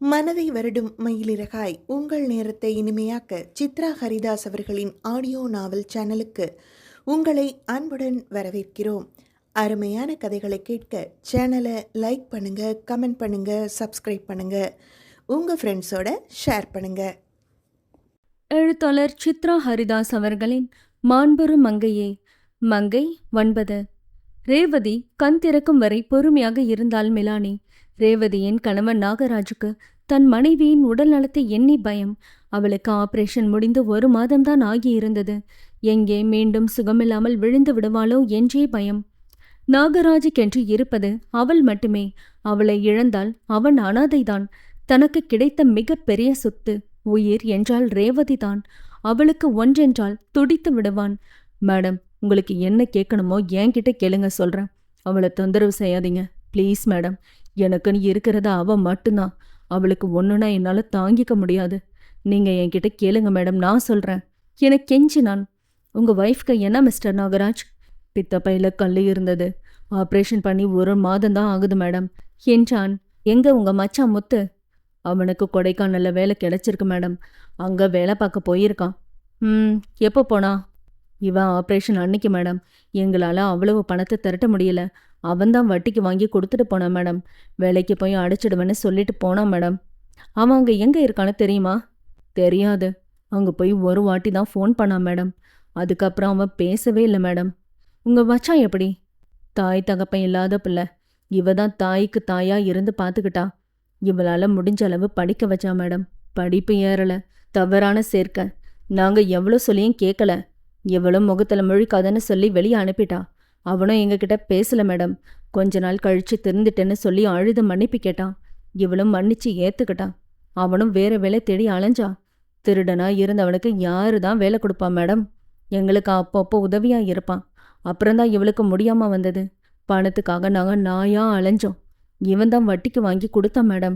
மனதை வருடும் மயிலிறகாய் உங்கள் நேரத்தை இனிமையாக்க சித்ரா ஹரிதாஸ் அவர்களின் ஆடியோ நாவல் சேனலுக்கு உங்களை அன்புடன் வரவேற்கிறோம். அருமையான கதைகளை கேட்க சேனலை லைக் பண்ணுங்கள், கமெண்ட் பண்ணுங்கள், சப்ஸ்கிரைப் பண்ணுங்கள், உங்கள் ஃப்ரெண்ட்ஸோட ஷேர் பண்ணுங்கள். எழுத்தாளர் சித்ரா ஹரிதாஸ் அவர்களின் மாண்புறு மங்கையே. மங்கை 9. ரேவதி கண் திறக்கும் வரை பொறுமையாக இருந்தாள் மிலானி. ரேவதியின் கணவன் நாகராஜுக்கு தன் மனைவியின் உடல் நலத்தை எண்ணி பயம். அவளுக்கு ஆபரேஷன் முடிந்து 1 மாதம்தான் ஆகியிருந்தது. எங்கே மீண்டும் சுகமில்லாமல் விழுந்து விடுவாளோ என்றே பயம். நாகராஜுக்கென்று இருப்பது அவள் மட்டுமே. அவளை இழந்தால் அவன் அனாதைதான். தனக்கு கிடைத்த மிக பெரிய சொத்து உயிர் என்றால் ரேவதிதான். அவளுக்கு ஒன்றென்றால் துடித்து விடுவான். மேடம், உங்களுக்கு என்ன கேட்கணுமோ என்கிட்ட கேளுங்க, சொல்றேன். அவளை தொந்தரவு செய்யாதீங்க ப்ளீஸ் மேடம். எனக்குன்னு இருக்கிறத அவ மட்டும்தான். அவளுக்கு ஒன்றுனா என்னால் தாங்கிக்க முடியாது. நீங்கள் என்கிட்ட கேளுங்க மேடம், நான் சொல்கிறேன் என கெஞ்சினான். உங்கள் ஒய்ஃப்க்கு என்ன மிஸ்டர் நாகராஜ்? பித்தப்பையில் கல் இருந்தது. ஆப்ரேஷன் பண்ணி 1 மாதம்தான் ஆகுது மேடம் என்றான். எங்க உங்கள் மச்சான் முத்து? அவனுக்கு கொடைக்கானலில் வேலை கிடைச்சிருக்கு மேடம். அங்கே வேலை பார்க்க போயிருக்கான். எப்போ போனா? இவன் ஆப்ரேஷன் அன்னைக்கு மேடம். எங்களால் அவ்வளவு பணத்தை திரட்ட முடியல. அவன்தான் வட்டிக்கு வாங்கி கொடுத்துட்டு போனான் மேடம். வேலைக்கு போய் அடைச்சிடுவேன்னு சொல்லிட்டு போனான் மேடம். அவன் அங்கே எங்கே இருக்கான்னு தெரியுமா? தெரியாது. அங்கே போய் 1 வாட்டி தான் ஃபோன் பண்ணான் மேடம். அதுக்கப்புறம் அவன் பேசவே இல்லை மேடம். உங்கள் மச்சான் எப்படி? தாய் தகப்பன் இல்லாத பிள்ளை. இவ தான் தாய்க்கு தாயாக இருந்து பார்த்துக்கிட்டா. இவளால் முடிஞ்ச அளவு படிக்க வச்சா மேடம். படிப்பு ஏறலை. தவறான சேர்க்க. நாங்கள் எவ்வளோ சொல்லியும் கேட்கல. எவ்வளோ முகத்தில் முழிக்காதன்னு சொல்லி வெளியே அனுப்பிட்டா. அவனும் எங்ககிட்ட பேசல மேடம். கொஞ்ச நாள் கழிச்சு திருந்துட்டேன்னு சொல்லி அழுது மன்னிப்பு கேட்டான். இவளும் மன்னிச்சு ஏத்துக்கிட்டான். அவனும் வேற வேலை தேடி அலைஞ்சா. திருடனா இருந்தவனுக்கு யாரு தான் வேலை கொடுப்பான் மேடம்? எங்களுக்கு அப்பப்போ உதவியா இருப்பான். அப்புறம்தான் இவளுக்கு முடியாம வந்தது. பணத்துக்காக நாங்கள் நாயா அலைஞ்சோம். இவன் தான் வட்டிக்கு வாங்கி கொடுத்தான் மேடம்.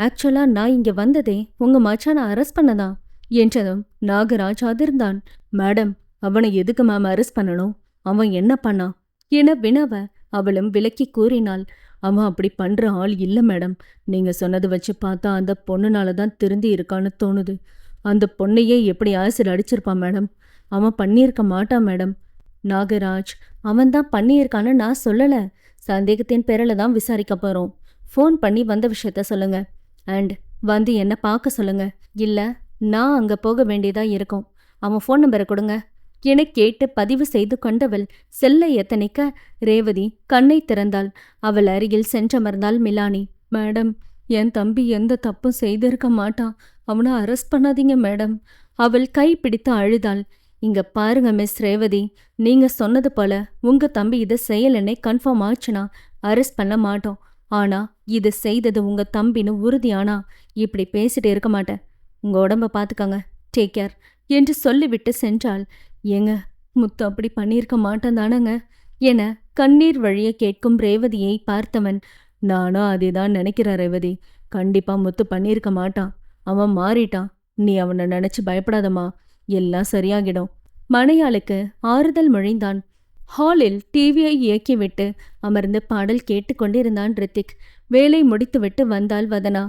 ஆக்சுவலா நான் இங்க வந்ததே உங்க மச்சானை அரெஸ்ட் பண்ணதான் என்றதும் நாகராஜ் அதிர்ந்தான். மேடம், அவனை எதுக்கு மேம் அரெஸ்ட் பண்ணணும்? அவன் என்ன பண்ணான் என வினவ அவளும் விளக்கி கூறினாள். அவன் அப்படி பண்ற ஆள் இல்லை மேடம். நீங்க சொன்னது வச்சு பார்த்தா அந்த பொண்ணுனால தான் திருந்தி இருக்கான்னு தோணுது. அந்த பொண்ணையே எப்படி ஆசிட் அடிச்சிருப்பான் மேடம். அவன் பண்ணியிருக்க மாட்டான் மேடம். நாகராஜ், அவன் தான் பண்ணியிருக்கான்னு நான் சொல்லல. சந்தேகத்தின் பேரில் தான் விசாரிக்க போறோம். ஃபோன் பண்ணி வந்த விஷயத்த சொல்லுங்க. அண்ட் வந்து என்ன பார்க்க சொல்லுங்க. இல்ல நான் அங்க போக வேண்டியதா இருக்கும். அவன் ஃபோன் நம்பரை கொடுங்க என கேட்டு பதிவு செய்து கொண்டவள் செல்லை எத்தனைக்க ரேவதி கண்ணை திறந்தாள். அவள் அருகில் சென்றமர்ந்தாள் மிலானி. மேடம், என் தம்பி எந்த தப்பும் செய்திருக்க மாட்டான். அவனை அரெஸ்ட் பண்ணாதீங்க மேடம். அவள் கை பிடித்து அழுதாள். இங்க பாருங்க மிஸ் ரேவதி, நீங்க சொன்னது போல உங்க தம்பி இதை செய்யலன்னே கன்ஃபார்ம் ஆச்சுனா அரெஸ்ட் பண்ண மாட்டோம். ஆனா இது செய்தது உங்க தம்பின்னு உறுதியானா இப்படி பேசிட்டு இருக்க மாட்டேன். உங்க உடம்ப பாத்துக்கங்க, டேக் கேர் என்று சொல்லிவிட்டு சென்றாள். ஏங்க, முத்து அப்படி பண்ணியிருக்க மாட்டான் தானங்க என கண்ணீர் வழிய கேட்கும் ரேவதியை பார்த்தவன், நானும் அதேதான் நினைக்கிறேன் ரேவதி. கண்டிப்பா முத்து பண்ணியிருக்க மாட்டான். அவன் மாறிட்டான். நீ அவனை நினைச்சு பயப்படாதம்மா, எல்லாம் சரியாகிடும். மனையாளுக்கு ஆறுதல் மொழிந்தான். ஹாலில் டிவியை இயக்கிவிட்டு அமர்ந்து பாடல் கேட்டுக்கொண்டிருந்தான் ரித்திக். வேலை முடித்துவிட்டு வந்தாள் வதனா.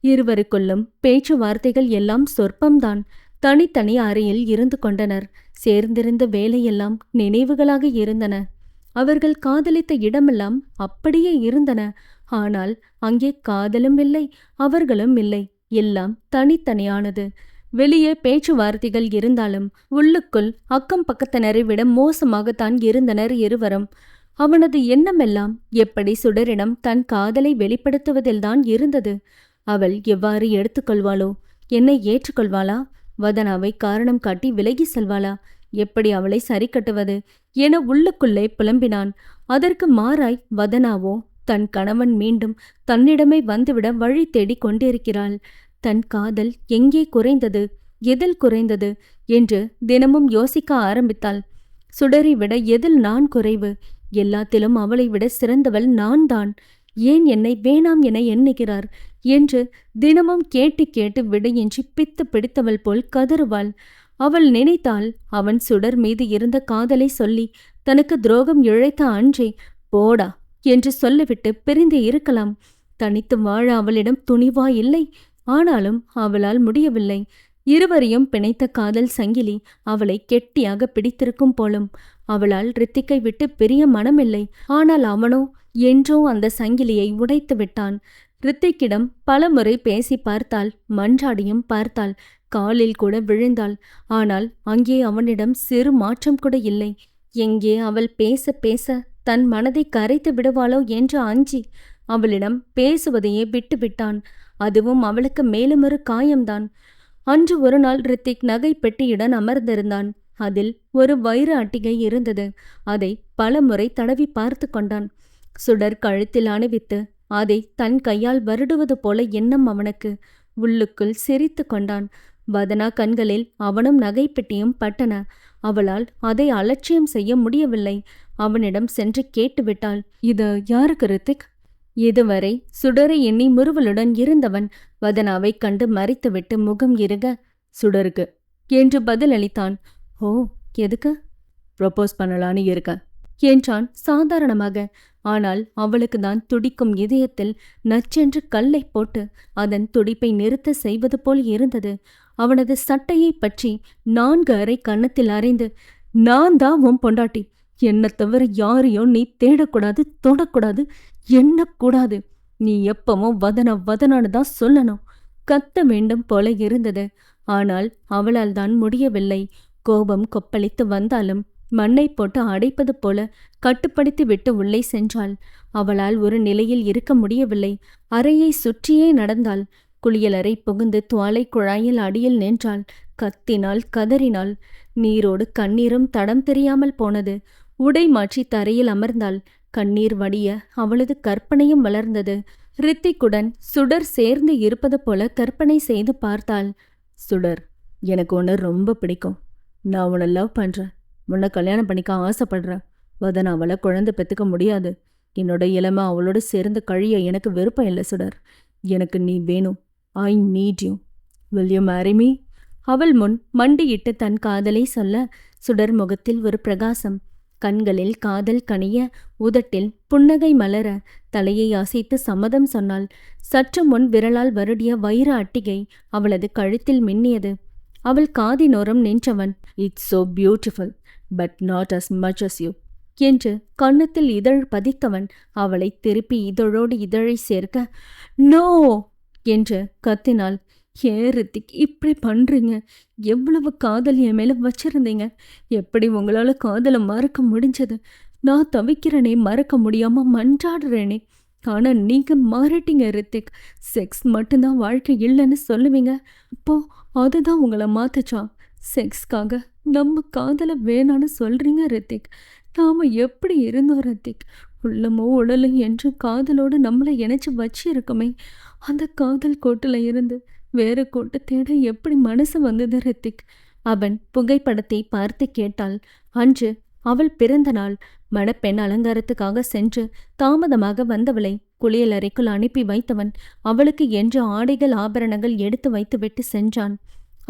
இருவருக்குள்ளும் பேச்சுவார்த்தைகள் எல்லாம் சொற்பம்தான். தனித்தனி அறையில் இருந்து கொண்டனர். சேர்ந்திருந்த வேலையெல்லாம் நினைவுகளாக இருந்தன. அவர்கள் காதலித்த இடமெல்லாம் அப்படியே இருந்தன. ஆனால் அங்கே காதலும் இல்லை, அவர்களும் இல்லை. எல்லாம் தனித்தனியானது. வெளியே பேச்சுவார்த்தைகள் இருந்தாலும் உள்ளுக்குள் அக்கம் பக்கத்தினரை விட மோசமாகத்தான் இருந்தனர் இருவரும். அவனது எண்ணமெல்லாம் எப்படி சுடரிடம் தன் காதலை வெளிப்படுத்துவதில்தான் இருந்தது. அவள் எவ்வாறு எடுத்துக்கொள்வாளோ? என்னை ஏற்றுக்கொள்வாளா? வதனாவை காரணம் காட்டி விலகி செல்வாளா? எப்படி அவளை சரி கட்டுவது என உள்ளுக்குள்ளே புலம்பினான். அதற்கு மாறாய் வதனாவோ தன் கணவன் மீண்டும் தன்னிடமே வந்துவிட வழி தேடிக் கொண்டிருக்கிறாள். தன் காதல் எங்கே குறைந்தது, எதில் குறைந்தது என்று தினமும் யோசிக்க ஆரம்பித்தாள். சுடரை விட எதில் நான் குறைவு? எல்லாத்திலும் அவளை விட சிறந்தவள் நான் தான். ஏன் என்னை வேணாம் என எண்ணுகிறார் என்று தினமும் கேட்டு கேட்டு விடையின்றி பித்து பிடித்தவள் போல் கதறுவாள். அவள் நினைத்தாள், அவன் சுடர் மீது இருந்த காதலை சொல்லி தனக்கு துரோகம் இழைத்த அன்றே போடா என்று சொல்லிவிட்டு பிரிந்து இருக்கலாம். தனித்து வாழ அவளிடம் துணிவா இல்லை. ஆனாலும் அவளால் முடியவில்லை. இருவரையும் பிணைத்த காதல் சங்கிலி அவளை கெட்டியாக பிடித்திருக்கும் போலும். அவளால் ரித்திக்கை விட்டு பிரிய மனமில்லை. ஆனால் அவனோ என்றோ அந்த சங்கிலியை உடைத்து விட்டான். ரித்திக்கிடம் பலமுறை பேசி பார்த்தாள், மன்றாடியும் பார்த்தாள், காலில் கூட விழுந்தாள். ஆனால் அங்கே அவனிடம் சிறு மாற்றம் கூட இல்லை. எங்கே அவள் பேச பேச தன் மனதை கரைத்து விடுவாளோ என்று அஞ்சி அவளிடம் பேசுவதையே விட்டுவிட்டான். அதுவும் அவளுக்கு மேலுமொரு காயம்தான். அன்று ஒரு நாள் ரித்திக் நகை பெட்டியுடன் அமர்ந்திருந்தான். அதில் ஒரு வைர அட்டிகை இருந்தது. அதை பலமுறை தடவி பார்த்து கொண்டான். சுடர் கழுத்தில் அணிவித்து அதை தன் கையால் வருடுவது போல எண்ணம் அவனுக்கு. உள்ளுக்குள் சிரித்து கொண்டான். வதனா கண்களில் அவனும் நகை பெட்டியும் பட்டன. அவளால் அதை அலட்சியம் செய்ய முடியவில்லை. அவனிடம் சென்று கேட்டுவிட்டாள், இது யாருக்கு ரித்திக்? இதுவரை சுடரை எண்ணி முறுவலுடன் இருந்தவன் வதனாவைக் கண்டு மறைத்துவிட்டு முகம் இறுக, சுடருக்கு என்று பதிலளித்தான். ஓ, எதுக்கு? ப்ரொபோஸ் பண்ணலான்னு இருக்க என்றான் சாதாரணமாக. ஆனால் அவளுக்கு தான் துடிக்கும் இதயத்தில் நச்சென்று கல்லை போட்டு அதன் துடிப்பை நிறுத்த செய்வது போல் இருந்தது. அவனது சட்டையை பற்றி 4 அறை கன்னத்தில் அறைந்து, நான் தான் உன் பொண்டாட்டி, என்னை தவிர யாரையும் நீ தேடக்கூடாது, தொடக்கூடாது, எண்ணக்கூடாது, நீ எப்பவும் வதனான்னு தான் சொல்லணும், கத்த வேண்டும் போல இருந்தது. ஆனால் அவளால் தான் முடியவில்லை. கோபம் கொப்பளித்து வந்தாலும் மண்ணை போட்டு அடைப்பது போல கட்டுப்படுத்தி விட்டு உள்ளே சென்றாள். அவளால் ஒரு நிலையில் இருக்க முடியவில்லை. அறையை சுற்றியே நடந்தாள். குளியலறை புகுந்து துவாலை குழாயில் அடியில் நின்றாள். கத்தினாள், கதறினாள். நீரோடு கண்ணீரும் தடம் தெரியாமல் போனது. உடை மாற்றி தரையில் அமர்ந்தாள். கண்ணீர் வடிய அவளது கற்பனையும் வளர்ந்தது. ரித்திக்குடன் சுடர் சேர்ந்து இருப்பது போல கற்பனை செய்து பார்த்தாள். சுடர், எனக்கு உன்னை ரொம்ப பிடிக்கும். நான் உன்னை லவ் பண்றேன். உன்னை கல்யாணம் பண்ணிக்க ஆசைப்படுறேன். வதனாவால குழந்தை பெற்றுக்க முடியாது. என்னோட இளமை அவளோட சேர்ந்து கழிய எனக்கு விருப்பம் இல்லை சுடர். எனக்கு நீ வேணும். I need you. Will you marry me? அவள் முன் மண்டியிட்டு தன் காதலை சொல்ல சுடர் முகத்தில் ஒரு பிரகாசம். கண்களில் காதல் கனிய, உதட்டில் புன்னகை மலர தலையை அசைத்து சம்மதம் சொன்னாள். சற்று முன் விரலால் வருடிய வைர அட்டிகை அவளது கழுத்தில் மின்னியது. அவள் காதினோரம் நின்றவன், it's so beautiful, but not as much as you என்று கன்னத்தில் இதழ் பதித்தவன் அவளை திருப்பி இதழோடு இதழை சேர்க்க, நோ என்று கத்தினாள். ஏன் ரித்திக் இப்படி பண்றீங்க? எவ்வளவு காதல் என் மேல வச்சிருந்தீங்க. எப்படி உங்களால காதலை மறக்க முடிஞ்சது? நான் தவிக்கிறேனே, மறக்க முடியாம மன்றாடுறேனே. ஆனா நீங்க மாறிட்டீங்க ரித்திக். செக்ஸ் மட்டும்தான் வாழ்க்கை இல்லைன்னு சொல்லுவீங்க. இப்போ அதுதான் உங்களை மாத்துச்சா? செக்ஸ்க்காக நம்ம காதலை வேணான்னு சொல்றீங்க ரித்திக். நாம எப்படி இருந்தோம் ரித்திக்? உள்ளமோ உடலும் என்று காதலோடு நம்மளை இணைச்சு வச்சு இருக்குமே. அந்த காதல் கோட்டுல இருந்து வேற கோட்டை தேட எப்படி மனசு வந்தது ரித்திக்? அவன் புகைப்படத்தை பார்த்து கேட்டாள். அன்று அவள் பிறந்த நாள். மணப்பெண் அலங்காரத்துக்காக சென்று தாமதமாக வந்தவளை குளியலறைக்குள் அனுப்பி வைத்தவன் அவளுக்கு என்று ஆடைகள் ஆபரணங்கள் எடுத்து வைத்துவிட்டு சென்றான்.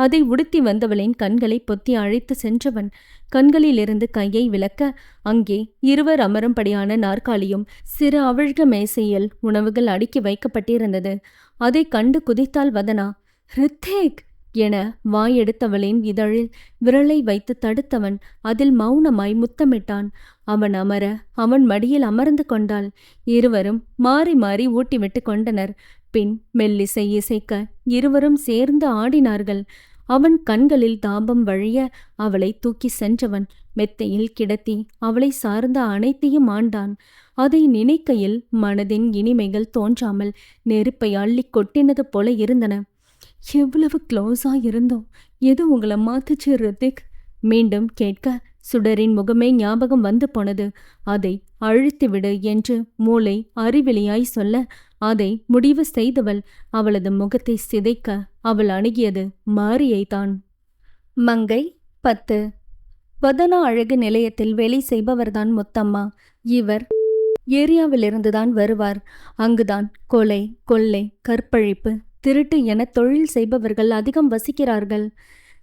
அதை உடுத்தி வந்தவளின் கண்களை பொத்தி அழைத்து சென்றவன் கண்களிலிருந்து கையை விலக்க அங்கே இருவர் அமரும்படியான நாற்காலியும் சிறு அவிழ்க மேசையில் உணவுகள் அடுக்கி வைக்கப்பட்டிருந்தது. அதை கண்டு குதித்தாள் வதனா. ரித்திக் என வாயெடுத்தவளின் இதழில் விரலை வைத்து தடுத்தவன் அதில் மௌனமாய் முத்தமிட்டான். அவன் அமர அவன் மடியில் அமர்ந்து கொண்டாள். இருவரும் மாறி மாறி ஊட்டிவிட்டு கொண்டனர். பின் மெல்லிசை இசைக்க இருவரும் சேர்ந்து ஆடினார்கள். அவன் கண்களில் தாபம் வழிய அவளை தூக்கி சென்றவன் மெத்தையில் கிடத்தி அவளை சார்ந்த அனைத்தையும் ஆண்டான். அதை நினைக்கையில் மனதின் இனிமைகள் தோன்றாமல் நெருப்பை அள்ளி கொட்டினது போல இருந்தன. எவ்வளவு க்ளோஸா இருந்தோம். எது உங்களை மாத்துச்சு ரித்திக்? மீண்டும் கேட்க சுடரின் முகமே ஞாபகம் வந்து போனது. அதை அழுத்திவிடு என்று மூளை அறிவிலியாய் சொல்ல அதை முடிவு செய்தவள் அவளது முகத்தை சிதைக்க அவள் அணுகியது மாரியைத்தான். மங்கை 10. வதனா அழகு நிலையத்தில் வேலை செய்பவர்தான் முத்தம்மா. இவர் ஏரியாவிலிருந்துதான் வருவார். அங்குதான் கொலை, கொள்ளை, கற்பழிப்பு, திருட்டு என தொழில் செய்பவர்கள் அதிகம் வசிக்கிறார்கள்.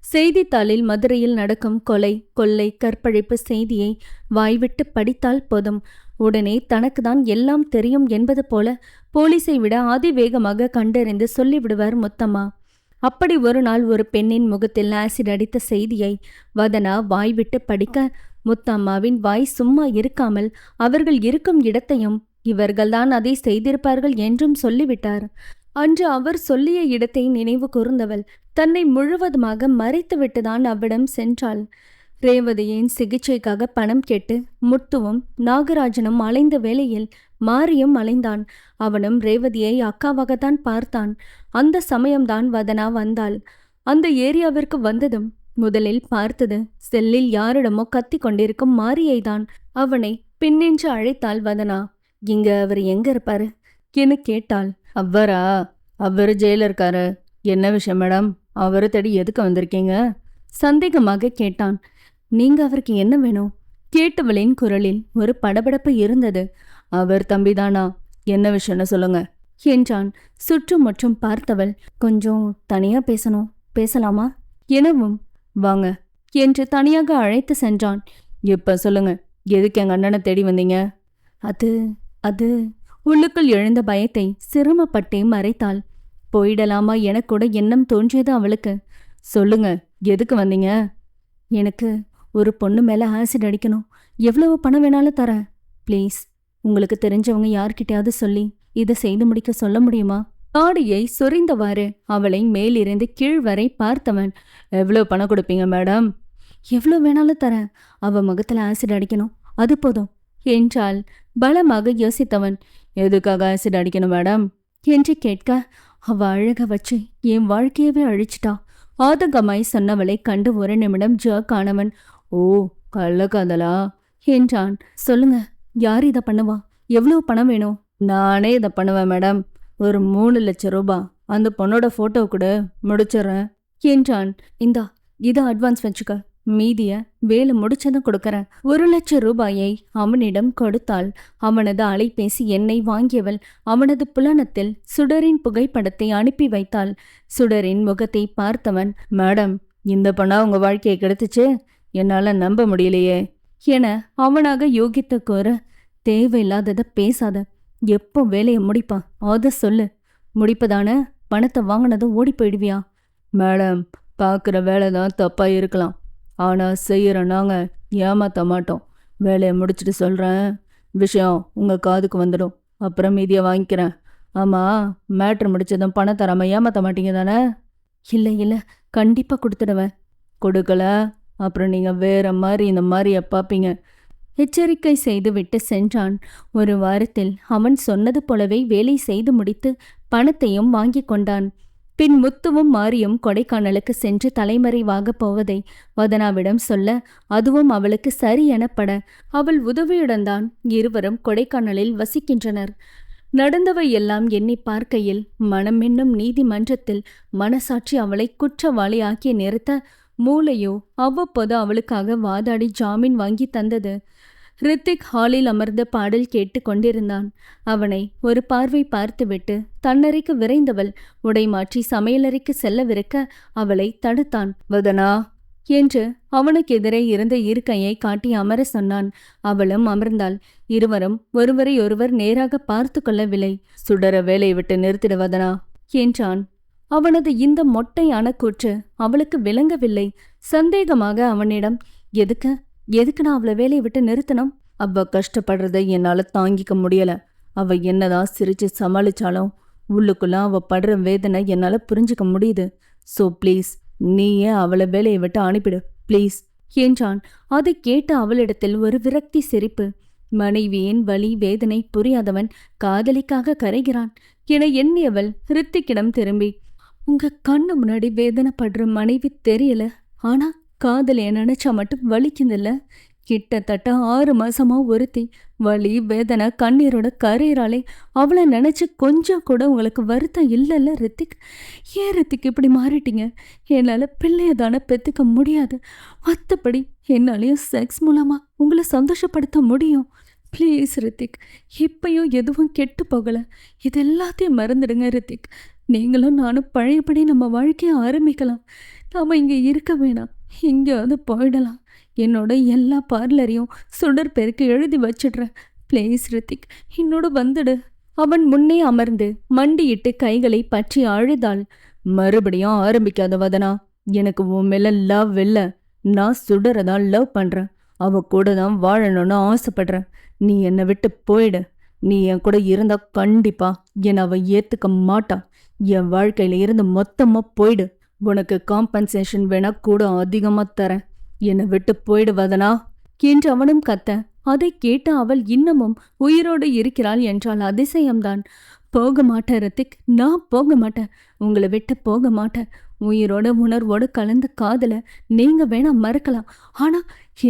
செய்தித்தாளில் மதுரையில் நடக்கும் கொலை, கொள்ளை, கற்பழிப்பு செய்தியை வாய்விட்டு படித்தால் போதும், உடனே தனக்கு தான் எல்லாம் தெரியும் என்பது போல போலீஸை விட அதிவேகமாக கண்டறிந்து சொல்லிவிடுவார் முத்தம்மா. அப்படி ஒரு நாள் ஒரு பெண்ணின் முகத்தில் ஆசிட் அடித்த செய்தியை வதனா வாய்விட்டு படிக்க, முத்தம்மாவின் வாய் சும்மா இருக்காமல் அவர்கள் இருக்கும் இடத்தையும் இவர்கள்தான் அதை செய்திருப்பார்கள் என்றும் சொல்லிவிட்டார். அன்று அவர் சொல்லிய இடத்தை நினைவு கூர்ந்தவள் தன்னை முழுவதுமாக மறைத்துவிட்டுதான் அவ்விடம் சென்றாள். ரேவதியின் சிகிச்சைக்காக பணம் கேட்டு முத்துவும் நாகராஜனும் அலைந்த வேளையில் மாரியும் அலைந்தான். அவனும் ரேவதியை அக்காவாகத்தான் பார்த்தான். அந்த சமயம்தான் வதனா வந்தாள். அந்த ஏரியாவிற்கு வந்ததும் முதலில் பார்த்தது செல்லில் யாரிடமோ கத்தி கொண்டிருக்கும் மாரியை தான். அவனை பின்னென்று அழைத்தாள் வதனா. இங்க அவர் எங்க இருப்பாரு என கேட்டாள். அவரா? அவரு ஜெயில இருக்காரு. என்ன விஷயம் மேடம்? அவரு தேடி எதுக்கு வந்திருக்கீங்க? சந்தேகமாக கேட்டான். நீங்க அவருக்கு என்ன வேணும்? கேட்டவளின் குரலில் ஒரு படபடப்பு இருந்தது. அவர் தம்பிதானா? என்ன விஷயம்னு சொல்லுங்க என்றான். சுற்றுமுற்றும் பார்த்தவள், கொஞ்சம் தனியா பேசணும், பேசலாமா எனவும், வாங்க என்று தனியாக அழைத்து சென்றான். இப்ப சொல்லுங்க, எதுக்கு எங்க அண்ணனை தேடி வந்தீங்க? அது அது உள்ளுக்குள் எழுந்த பயத்தை சிரமப்பட்டே மறைத்தாள். போயிடலாமா என கூட எண்ணம் தோன்றியது அவளுக்கு. சொல்லுங்க, எதுக்கு வந்தீங்க? எனக்கு ஒரு பொண்ணு மேல ஆசிட் அடிக்கணும். எவ்வளவு பணம் வேணாலும் தரேன். ப்ளீஸ், உங்களுக்கு தெரிஞ்சவங்க யார்கிட்டயாவது சொல்லி இதை செய்து முடிக்க சொல்ல முடியுமா? தாடியை சொரிந்தவாறு அவளை மேலிருந்து கீழ் வரை பார்த்தவன், எவ்வளவு பணம் கொடுப்பீங்க மேடம்? எவ்வளோ வேணாலும் தரேன். அவ முகத்துல ஆசிட் அடிக்கணும், அது போதும் என்றாள். பலமாக யோசித்தவன், எதுக்காக ஆசிட் அடிக்கணும் மேடம் என்று கேட்க, அவ அழக வச்சு என் வாழ்க்கையவே அழிச்சிட்டா. ஆதங்கமாய் சொன்னவளை கண்டு ஒரு நிமிடம் ஜர்க் ஆனவன், ஓ கள்ளக்காதலா என்றான். சொல்லுங்க, யார் இதை பண்ணுவா? எவ்வளவு பணம் வேணும்? நானே இதை பண்ணுவேன் மேடம். ஒரு 3 லட்சம் ரூபாய். அந்த பொண்ணோட போட்டோ கூட முடிச்சிடறேன் என்றான். இந்தா, இதை அட்வான்ஸ் வச்சுக்க, மீதிய வேலை முடிச்சதும் கொடுக்கறேன். 1 லட்சம் ரூபாயை அவனிடம் கொடுத்தாள். அவனது அலைபேசி எண்ணை வாங்கியவள் அவனது புலனத்தில் சுடரின் புகைப்படத்தை அனுப்பி வைத்தாள். சுடரின் முகத்தை பார்த்தவன், மேடம், இந்த பொண்ணா உங்க வாழ்க்கையை கெடுத்துச்சு? என்னால நம்ப முடியலையே என அவனாக யோகித்து கூற, தேவையில்லாததை பேசாத. எப்போ வேலையை முடிப்பா அத சொல்லு. முடிப்பதான? பணத்தை வாங்கினதும் ஓடி போயிடுவியா? மேடம், பார்க்குற வேலை தான் தப்பா இருக்கலாம், ஆனால் செய்கிற நாங்கள் ஏமாற்ற மாட்டோம். வேலையை முடிச்சுட்டு சொல்கிறேன், விஷயம் உங்கள் காதுக்கு வந்துடும். அப்புறம் மீதியை வாங்கிக்கிறேன். ஆமாம், மேட்ரு முடிச்சதும் பணம் தராமல் ஏமாற்ற மாட்டீங்க தானே? இல்லை இல்லை, கண்டிப்பாக கொடுத்துடுவேன். கொடுக்கல அப்புறம் நீங்கள் வேற மாதிரி இந்த மாதிரியை பார்ப்பீங்க. எச்சரிக்கை செய்துவிட்டு சென்றான். 1 வாரத்தில் அவன் சொன்னது போலவே வேலை செய்து முடித்து பணத்தையும் வாங்கி கொண்டான். பின் முத்துவும் மாரியும் கொடைக்கானலுக்கு சென்று தலைமறைவாக போவதை வதனாவிடம் சொல்ல, அதுவும் அவளுக்கு சரி எனப்பட அவள் உதவியுடன் தான் இருவரும் கொடைக்கானலில் வசிக்கின்றனர். நடந்தவை எல்லாம் எண்ணி பார்க்கையில் மனம் என்னும் நீதிமன்றத்தில் மனசாட்சி அவளை குற்றவாளி ஆக்கி நிறுத்த, மூளையோ அவ்வப்போது அவளுக்காக வாதாடி ஜாமீன் வாங்கி தந்தது. ரித்திக் ஹாலில் அமர்ந்து பாடல் கேட்டு கொண்டிருந்தான். அவனை ஒரு பார்வை பார்த்துவிட்டு தன்னறைக்கு விரைந்தவள் உடை மாற்றி சமையலறைக்கு செல்லவிருக்க அவளை தடுத்தான். வதனா என்று அவனுக்கு எதிரே இருந்த இருக்கையை காட்டி அமர சொன்னான். அவளும் அமர்ந்தாள். இருவரும் ஒருவரை ஒருவர் நேராக பார்த்து கொள்ளவில்லை. சுடர வேலையை விட்டு நிறுத்திட வதனா என்றான். அவனது இந்த மொட்டையான கூற்று அவளுக்கு விளங்கவில்லை. சந்தேகமாக அவனிடம், எதுக்கு நான் அவளை வேலையை விட்டு நிறுத்தணும்? அவ கஷ்டப்படுறதை என்னால தாங்கிக்க முடியல. அவ என்னதான் சிரிச்சு சமாளிச்சாலும் உள்ளுக்குள்ள அவ படுற வேதனை என்னால புரிஞ்சுக்க முடியுது. சோ ப்ளீஸ், நீயே அவளை வேலையை விட்டு அனுப்பிடு ப்ளீஸ் என்றான். அதை கேட்ட அவளிடத்தில் ஒரு விரக்தி சிரிப்பு. மனைவியின் வலி வேதனை புரியாதவன் காதலிக்காக கரைகிறான் என எண்ணியவள் ரித்திக்கிடம் திரும்பி, உங்க கண்ணு முன்னாடி வேதனைப்படுற மனைவி தெரியல, ஆனா காதலிய நினைச்சா மட்டும் வலிக்குதில்ல. கிட்டத்தட்ட 6 மாசமா ஒருத்தி வலி வேதனை கண்ணீரோட கரையிறாளே, அவளை நினைச்சு கொஞ்சம் கூட உங்களுக்கு வருத்தம் இல்லைல்ல ரித்திக்? ஏன் ரித்திக் இப்படி மாறிட்டீங்க? என்னால் பிள்ளைய தானே பெற்றுக்க முடியாது, மற்றபடி என்னாலையும் செக்ஸ் மூலமா உங்களை சந்தோஷப்படுத்த முடியும். ப்ளீஸ் ரித்திக், இப்பயும் எதுவும் கெட்டு போகலை. இது எல்லாத்தையும் மறந்துடுங்க ரித்திக். நீங்களும் நானும் பழையபடி நம்ம வாழ்க்கையை ஆரம்பிக்கலாம். நாம் இங்கே இருக்க வேணாம், எங்கேயாவது போயிடலாம். என்னோட எல்லா பார்லரையும் சுடர் பேருக்கு எழுதி வச்சிடுறேன். ப்ளீஸ் ரித்திக், என்னோட வந்துடு. அவன் முன்னே அமர்ந்து மண்டியிட்டு கைகளை பற்றி அழுதாள். மறுபடியும் ஆரம்பிக்காத வதனா. எனக்கு உன் மேல லவ் இல்ல. நான் சுடறதா லவ் பண்றேன். அவ கூட தான் வாழணும்னு ஆசைப்படுறேன். நீ என்னை விட்டு போயிடு. நீ என் கூட இருந்தா கண்டிப்பா என்னை அவ ஏத்துக்க மாட்டா. என் வாழ்க்கையில இருந்து மொத்தமா போயிடு. உனக்கு காம்பன்சேஷன் வேணா கூட அதிகமா தரேன். என்னை விட்டு போயிடு வதனா என்று அவனும் கத்த, அதை கேட்டு அவள் இன்னமும் உயிரோடு இருக்கிறாள் என்றால் அதிசயம்தான். போக மாட்டேன் ரித்திக், நான் போக மாட்டேன். உங்களை விட்டு போக மாட்டேன். உயிரோட உணர்வோடு கலந்த காதல நீங்க வேணா மறக்கலாம், ஆனா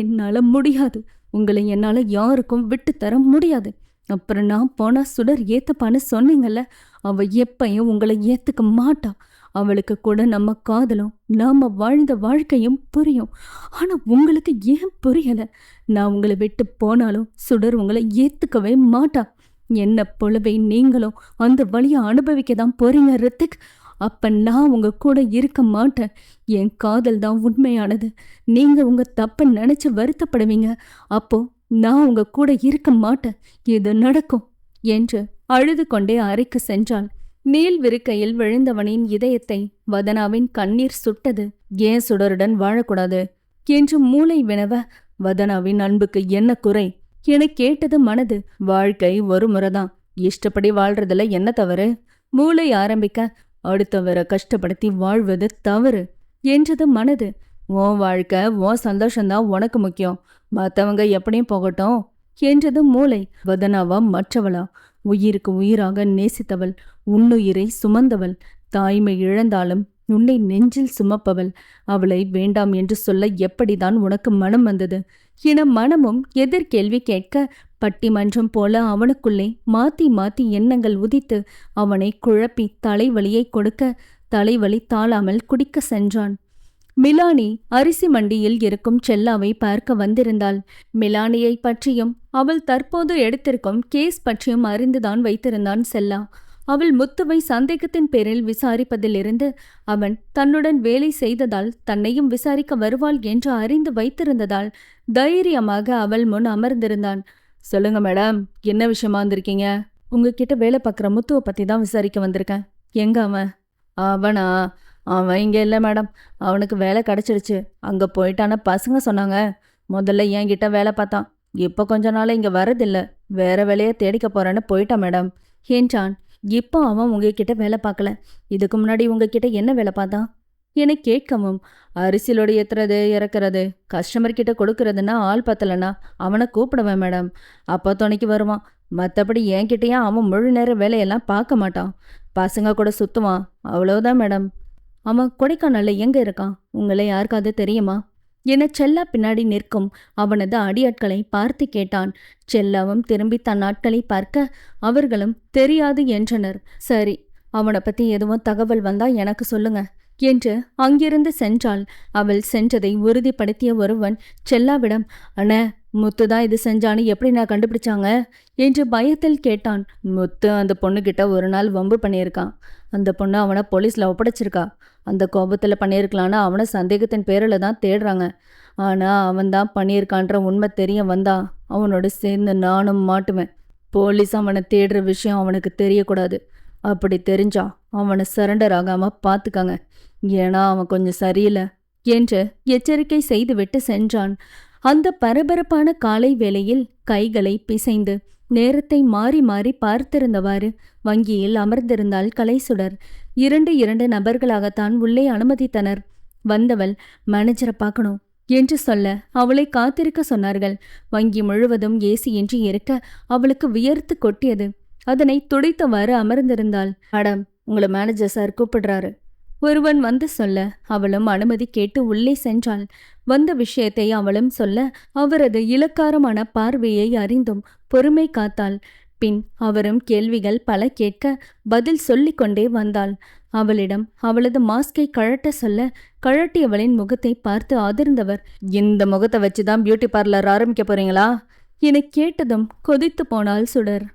என்னால முடியாது. உங்களை என்னால யாருக்கும் விட்டு தர முடியாது. அப்புறம் நான் போனா சுடர் ஏத்துப்பான்னு சொன்னீங்கல்ல, அவ எப்பையும் உங்களை ஏத்துக்க மாட்டா. அவளுக்கு கூட நம்ம காதலும் நாம வாழ்ந்த வாழ்க்கையும் புரியும். ஆனா உங்களுக்கு ஏன் புரியல? நான் உங்களை விட்டு போனாலும் சுடர் உங்களை ஏத்துக்கவே மாட்டா. என்ன போலவே நீங்களும் அந்த வழியை அனுபவிக்க தான் போறீங்க ரித்திக். அப்ப நான் உங்க கூட இருக்க மாட்டேன். என் காதல் தான் உண்மையானது. நீங்க உங்க தப்ப நினைச்சு வருத்தப்படுவீங்க. அப்போ நான் உங்க கூட இருக்க மாட்டேன். இது நடக்கும் என்று அழுது கொண்டே அறைக்கு சென்றாள். நீல் விருக்கையில் விழுந்தவனின் இதயத்தை வதனாவின் கண்ணீர் சுட்டது. ஏன் சுடருடன் வாழக்கூடாது என்று மூளை வினவ, வதனாவின் அன்புக்கு என்ன குறை என கேட்டது மனது. வாழ்க்கை ஒரு முறைதான், இஷ்டப்படி வாழ்றதுல என்ன தவறு? மூளை ஆரம்பிக்க, அடுத்தவரை கஷ்டப்படுத்தி வாழ்வது தவறு என்றது மனது. உன் வாழ்க்கை உன் சந்தோஷம்தான் உனக்கு முக்கியம். மற்றவங்க எப்படியும் போகட்டும் என்றது மூளை. வதனாவா மற்றவளா? உயிருக்கு உயிராக நேசித்தவள், உன்னுயிரை சுமந்தவள், தாய்மை இழந்தாலும் உன்னை நெஞ்சில் சுமப்பவள். அவளை வேண்டாம் என்று சொல்ல எப்படிதான் உனக்கு மனம் வந்தது என மனமும் எதிர்கேள்வி கேட்க, பட்டிமன்றம் போல அவனுக்குள்ளே மாத்தி மாத்தி எண்ணங்கள் உதித்து அவனை குழப்பி தலைவலியை கொடுக்க, தலைவலி தாழாமல் குடிக்க சென்றான். மிலானி அரிசி மண்டியில் இருக்கும் செல்லாவை பார்க்க வந்திருந்தாள். மிலானியை பற்றியும் அவள் தற்போது எடுத்திருக்கும் கேஸ் பற்றியும் அறிந்துதான் வைத்திருந்தான் செல்லா. அவள் முத்துவை சந்தேகத்தின் பேரில் விசாரிப்பதிலிருந்து அவன் தன்னுடன் வேலை செய்ததால் தன்னையும் விசாரிக்க வருவாள் என்று அறிந்து வைத்திருந்ததால் தைரியமாக அவள் முன் அமர்ந்திருந்தான். சொல்லுங்க மேடம், என்ன விஷயமா வந்திருக்கீங்க? உங்ககிட்ட வேலை பார்க்குற முத்துவை பற்றி தான் விசாரிக்க வந்திருக்கேன். எங்க அவன்? அவனா? அவன் இங்கே இல்லை மேடம். அவனுக்கு வேலை கிடச்சிடுச்சு. அங்கே போயிட்டான பசங்க சொன்னாங்க. முதல்ல என்கிட்ட வேலை பார்த்தான். இப்போ கொஞ்ச நாள் இங்கே வரதில்லை. வேற வேலையை தேடிக்க போறேன்னு போயிட்டான் மேடம் என்றான். இப்போ அவன் உங்ககிட்ட வேலை பார்க்கல. இதுக்கு முன்னாடி உங்ககிட்ட என்ன வேலை பார்த்தான் என கேட்கவும், அரிசிலோடு ஏற்றுறது இறக்குறது, கஸ்டமர் கிட்ட கொடுக்கறதுன்னா ஆள் பத்தலைன்னா அவனை கூப்பிடுவேன் மேடம். அப்போ துணைக்கு வருவான். மற்றபடி என்கிட்டயும் அவன் முழு நேர வேலையெல்லாம் பார்க்க மாட்டான். பசங்க கூட சுற்றுவான், அவ்வளோதான் மேடம். அவன் கொடைக்கானல்ல எங்க இருக்கான்? உங்களை யாருக்காவது தெரியுமா என செல்லா பின்னாடி நிற்கும் அவனது அடியாட்களை பார்த்து கேட்டான். செல்லாவும் திரும்பி தன் ஆட்களை பார்க்க அவர்களும் தெரியாது என்றனர். சரி, அவனை பத்தி எதுவும் தகவல் வந்தா எனக்கு சொல்லுங்க என்று அங்கிருந்து சென்றாள். அவள் சென்றதை உறுதிப்படுத்திய ஒருவன் செல்லாவிடம், அண்ணே, முத்துதான் இது செஞ்சான்னு எப்படி நான் கண்டுபிடிச்சாங்க என்று பயத்தில் கேட்டான். முத்து அந்த பொண்ணுகிட்ட ஒரு நாள் வம்பு பண்ணியிருக்கான். அந்த பொண்ணு அவனை போலீஸ்ல ஒப்படைச்சிருக்கா. அந்த கோபத்தில் பண்ணியிருக்கலான்னு அவனை சந்தேகத்தின் பேரில் தான் தேடுறாங்க. ஆனால் அவன் தான் பண்ணியிருக்கான்ற உண்மை தெரிய வந்தா அவனோட சேர்ந்து நானும் மாட்டுவேன். போலீஸ் அவனை தேடுற விஷயம் அவனுக்கு தெரியக்கூடாது. அப்படி தெரிஞ்சா அவனை சரண்டர் ஆகாமல் பார்த்துக்காங்க. ஏன்னா அவன் கொஞ்சம் சரியில்லை என்று எச்சரிக்கை செய்துவிட்டு சென்றான். அந்த பரபரப்பான காலை வேளையில் கைகளை பிசைந்து நேரத்தை மாறி மாறி பார்த்திருந்தவாறு வங்கியில் அமர்ந்திருந்தாள் கலைசுடர். இரண்டு நபர்களாகத்தான் உள்ளே அனுமதித்தனர். வந்தவள் மேனேஜரை பார்க்கணும் என்று சொல்ல அவளை காத்திருக்க சொன்னார்கள். வங்கி முழுவதும் ஏசியின்றி இருக்க அவளுக்கு வியர்த்து கொட்டியது. அதனை துடைத்தவாறு அமர்ந்திருந்தாள். மேடம், உங்களை மேனேஜர் சார் கூப்பிடுறாரு. ஒருவன் வந்து சொல்ல அவளும் அனுமதி கேட்டு உள்ளே சென்றாள். வந்த விஷயத்தை அவளும் சொல்ல அவரது இலக்காரமான பார்வையை அறிந்தும் பொறுமை காத்தாள். பின் அவரும் கேள்விகள் பல கேட்க பதில் சொல்லிக் கொண்டே வந்தாள். அவளிடம் அவளது மாஸ்கை கழட்ட சொல்ல கழட்டியவளின் முகத்தை பார்த்து அதிர்ந்தவர், இந்த முகத்தை வச்சுதான் பியூட்டி பார்லர் ஆரம்பிக்க போறீங்களா என கேட்டதும் கொதித்து போனாள் சுடர்.